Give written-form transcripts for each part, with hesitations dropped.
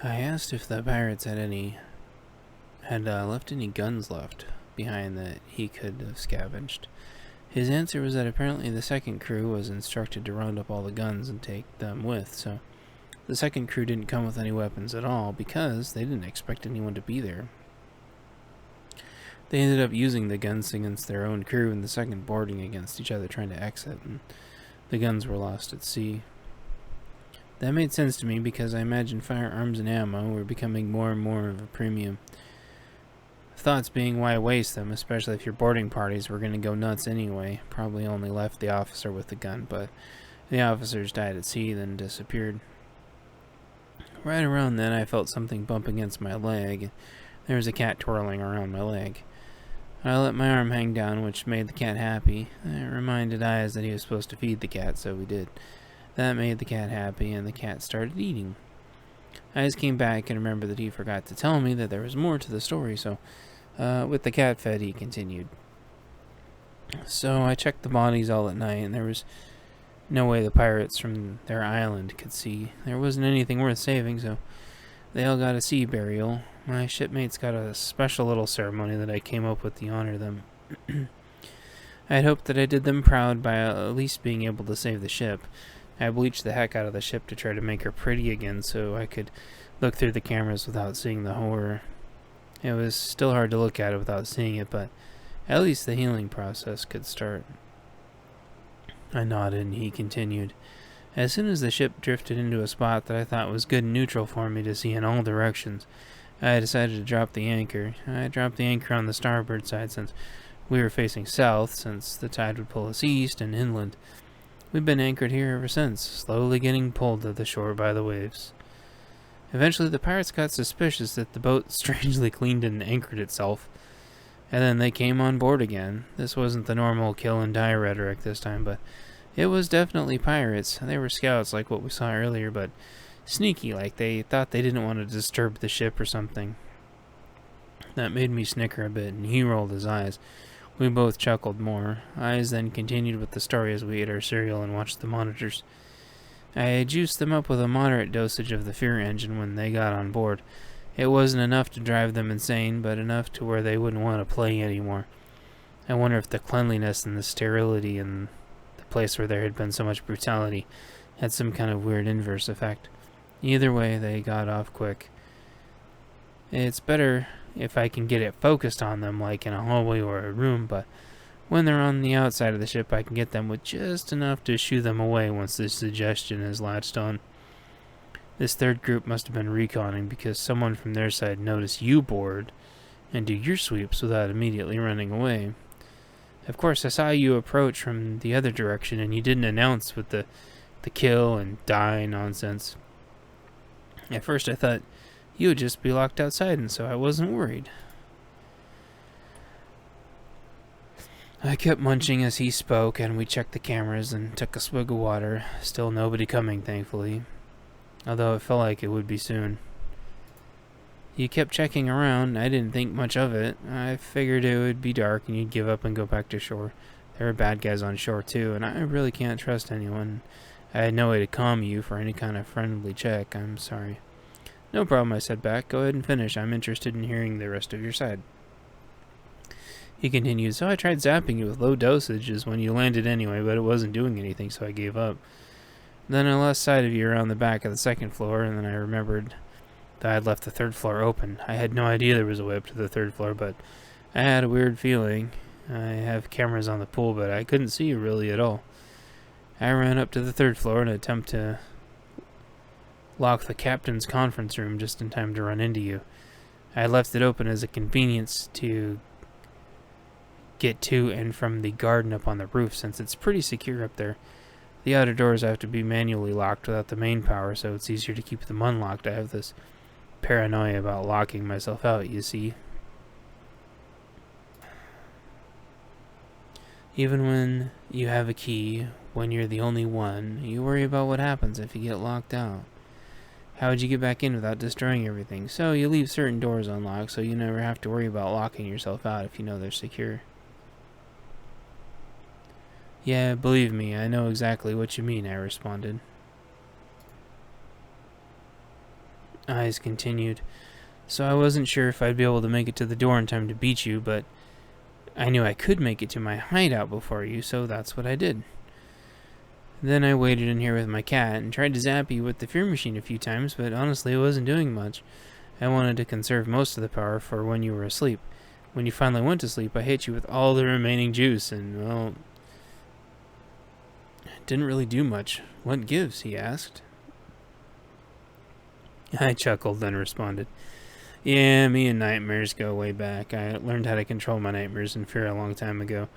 I asked if the pirates had left any guns left behind that he could have scavenged. His answer was that apparently the second crew was instructed to round up all the guns and take them with, so the second crew didn't come with any weapons at all because they didn't expect anyone to be there. They ended up using the guns against their own crew and the second boarding against each other trying to exit, and the guns were lost at sea. That made sense to me because I imagined firearms and ammo were becoming more and more of a premium. Thoughts being why waste them, especially if your boarding parties were going to go nuts anyway. Probably only left the officer with the gun, but the officers died at sea, then disappeared. Right around then, I felt something bump against my leg. There was a cat twirling around my leg. I let my arm hang down, which made the cat happy. It reminded Eyes that he was supposed to feed the cat, so we did. That made the cat happy, and the cat started eating. Eyes came back and remembered that he forgot to tell me that there was more to the story, so with the cat fed, he continued. So I checked the bodies all at night, and there was no way the pirates from their island could see. There wasn't anything worth saving, so they all got a sea burial. My shipmates got a special little ceremony that I came up with to honor them. I had hoped that I did them proud by at least being able to save the ship. I bleached the heck out of the ship to try to make her pretty again so I could look through the cameras without seeing the horror. It was still hard to look at it without seeing it, but at least the healing process could start. I nodded and he continued. As soon as the ship drifted into a spot that I thought was good and neutral for me to see in all directions, I decided to drop the anchor. I dropped the anchor on the starboard side since we were facing south, since the tide would pull us east and inland. We've been anchored here ever since, slowly getting pulled to the shore by the waves. Eventually the pirates got suspicious that the boat strangely cleaned and anchored itself, and then they came on board again. This wasn't the normal kill and die rhetoric this time, but it was definitely pirates. They were scouts like what we saw earlier, but sneaky, like they thought they didn't want to disturb the ship or something. That made me snicker a bit, and he rolled his eyes. We both chuckled more. Eyes then continued with the story as we ate our cereal and watched the monitors. I juiced them up with a moderate dosage of the fear engine when they got on board. It wasn't enough to drive them insane, but enough to where they wouldn't want to play anymore. I wonder if the cleanliness and the sterility in the place where there had been so much brutality had some kind of weird inverse effect. Either way, they got off quick. It's better if I can get it focused on them, like in a hallway or a room, but when they're on the outside of the ship, I can get them with just enough to shoo them away once the suggestion is latched on. This third group must have been reconning because someone from their side noticed you board and do your sweeps without immediately running away. Of course, I saw you approach from the other direction, and you didn't announce with the kill and die nonsense. At first I thought you would just be locked outside, and so I wasn't worried. I kept munching as he spoke, and we checked the cameras and took a swig of water. Still nobody coming, thankfully, although it felt like it would be soon. You kept checking around. I didn't think much of it. I figured it would be dark and you'd give up and go back to shore. There were bad guys on shore too, and I really can't trust anyone. I had no way to calm you for any kind of friendly check. I'm sorry. No problem, I said back. Go ahead and finish. I'm interested in hearing the rest of your side. He continued, so I tried zapping you with low dosages when you landed anyway, but it wasn't doing anything, so I gave up. Then I lost sight of you around the back of the second floor, and then I remembered that I had left the third floor open. I had no idea there was a way up to the third floor, but I had a weird feeling. I have cameras on the pool, but I couldn't see you really at all. I ran up to the third floor in an attempt to lock the captain's conference room just in time to run into you. I left it open as a convenience to get to and from the garden up on the roof, since it's pretty secure up there. The outer doors have to be manually locked without the main power, so it's easier to keep them unlocked. I have this paranoia about locking myself out, you see. Even when you have a key, when you're the only one, you worry about what happens if you get locked out. How would you get back in without destroying everything? So you leave certain doors unlocked so you never have to worry about locking yourself out if you know they're secure. Yeah, believe me, I know exactly what you mean, I responded. Eyes continued. So I wasn't sure if I'd be able to make it to the door in time to beat you, but I knew I could make it to my hideout before you, so that's what I did. Then I waited in here with my cat and tried to zap you with the fear machine a few times, but honestly it wasn't doing much. I wanted to conserve most of the power for when you were asleep. When you finally went to sleep, I hit you with all the remaining juice, and, well, it didn't really do much. What gives? He asked. I chuckled, then responded, Yeah, me and nightmares go way back. I learned how to control my nightmares and fear a long time ago.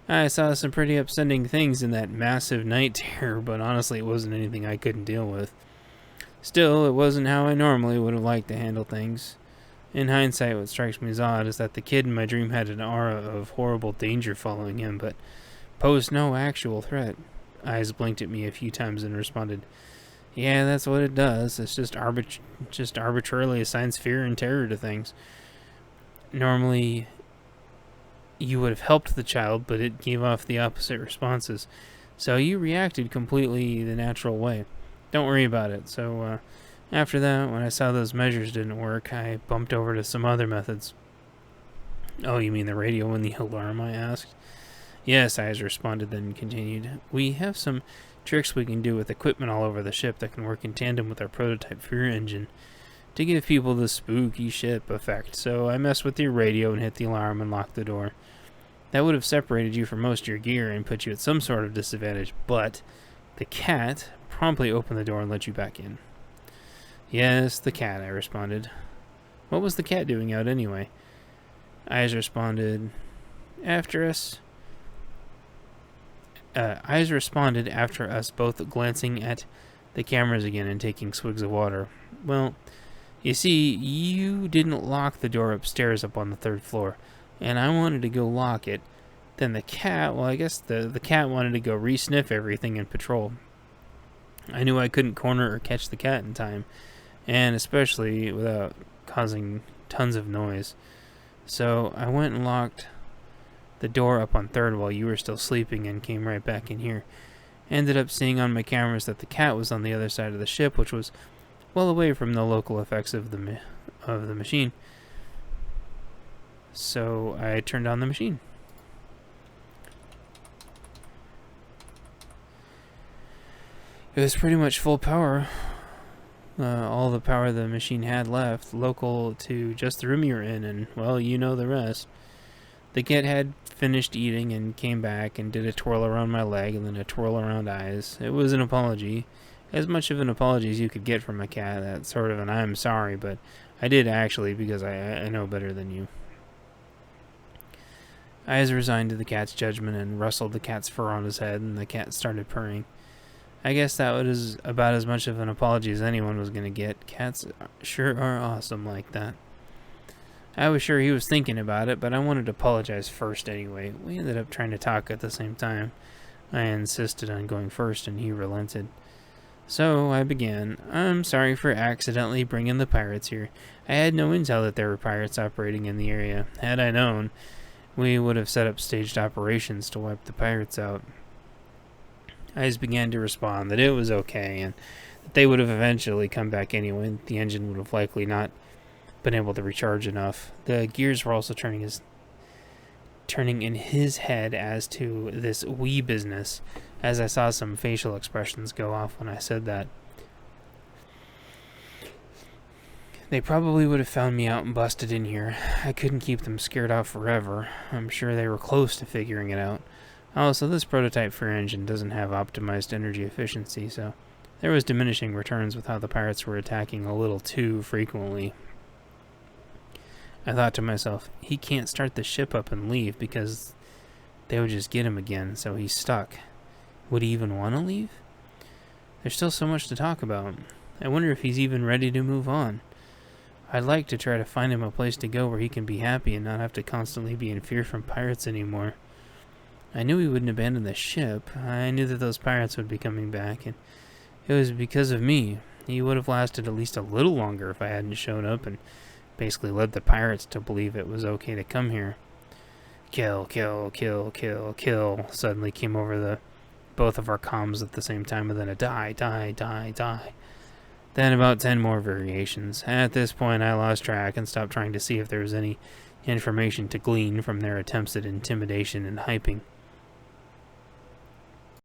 I saw some pretty upsetting things in that massive night terror, but honestly it wasn't anything I couldn't deal with. Still, it wasn't how I normally would have liked to handle things. In hindsight, what strikes me as odd is that the kid in my dream had an aura of horrible danger following him, but posed no actual threat. Eyes blinked at me a few times and responded, Yeah, that's what it does. It's just arbitrarily assigns fear and terror to things. Normally, you would have helped the child, but it gave off the opposite responses. So you reacted completely the natural way. Don't worry about it. So after that, when I saw those measures didn't work, I bumped over to some other methods. Oh, you mean the radio and the alarm? I asked. Yes, Eyes responded, then continued. We have some tricks we can do with equipment all over the ship that can work in tandem with our prototype fear engine to give people the spooky ship effect. So I messed with your radio and hit the alarm and locked the door. That would have separated you from most of your gear and put you at some sort of disadvantage, but the cat promptly opened the door and let you back in. Yes, the cat, I responded. What was the cat doing out anyway? Eyes responded, after us, both glancing at the cameras again and taking swigs of water. Well, you see, you didn't lock the door upstairs up on the 3rd floor, and I wanted to go lock it. Then the cat, well, I guess the cat wanted to go re-sniff everything and patrol. I knew I couldn't corner or catch the cat in time, and especially without causing tons of noise. So I went and locked the door up on 3rd while you were still sleeping and came right back in here. Ended up seeing on my cameras that the cat was on the other side of the ship, which was well away from the local effects of the machine. So I turned on the machine. It was pretty much full power. All the power the machine had left, local to just the room you were in, and, well, you know the rest. The cat had finished eating and came back and did a twirl around my leg and then a twirl around Eyes. It was an apology. As much of an apology as you could get from a cat. That's sort of an I'm sorry, but I did actually because I know better than you. Eyes resigned to the cat's judgment and rustled the cat's fur on his head, and the cat started purring. I guess that was about as much of an apology as anyone was going to get. Cats sure are awesome like that. I was sure he was thinking about it, but I wanted to apologize first anyway. We ended up trying to talk at the same time. I insisted on going first, and he relented. So I began. I'm sorry for accidentally bringing the pirates here. I had no intel that there were pirates operating in the area. Had I known, we would have set up staged operations to wipe the pirates out. Eyes began to respond that it was okay, and that they would have eventually come back anyway. The engine would have likely not been able to recharge enough. The gears were also turning in his head as to this we business, as I saw some facial expressions go off when I said that. They probably would have found me out and busted in here. I couldn't keep them scared off forever. I'm sure they were close to figuring it out. Also, this prototype fear engine doesn't have optimized energy efficiency, so there was diminishing returns with how the pirates were attacking a little too frequently. I thought to myself, he can't start the ship up and leave because they would just get him again, so he's stuck. Would he even want to leave? There's still so much to talk about. I wonder if he's even ready to move on. I'd like to try to find him a place to go where he can be happy and not have to constantly be in fear from pirates anymore. I knew he wouldn't abandon the ship. I knew that those pirates would be coming back, and it was because of me. He would have lasted at least a little longer if I hadn't shown up and basically led the pirates to believe it was okay to come here. Kill, kill, kill, kill, kill suddenly came over both of our comms at the same time, and then a die, die, die, die. Then about 10 more variations. At this point, I lost track and stopped trying to see if there was any information to glean from their attempts at intimidation and hyping.